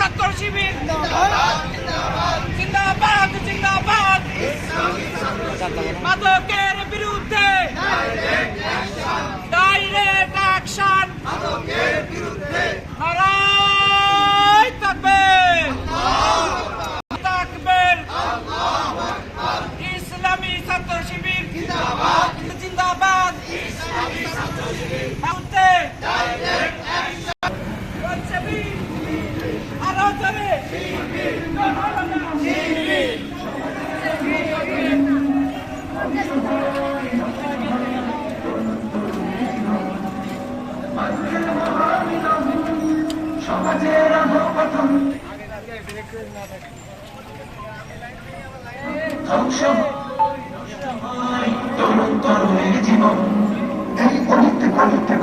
ছাত্র শিবির জিন্দাবাদ জিন্দাবাদ। মাদকের বিরুদ্ধে ডাইরেক্ট অ্যাকশন, নারায় তাকবীর তাকবীর। ইসলামী ছাত্র শিবির জিন্দাবাদ জিন্দাবাদ। আরো জোরে সমাজের অধঃপতন ধ্বংস তরুণ তরুণের জীবন এই অলিতে গলিতে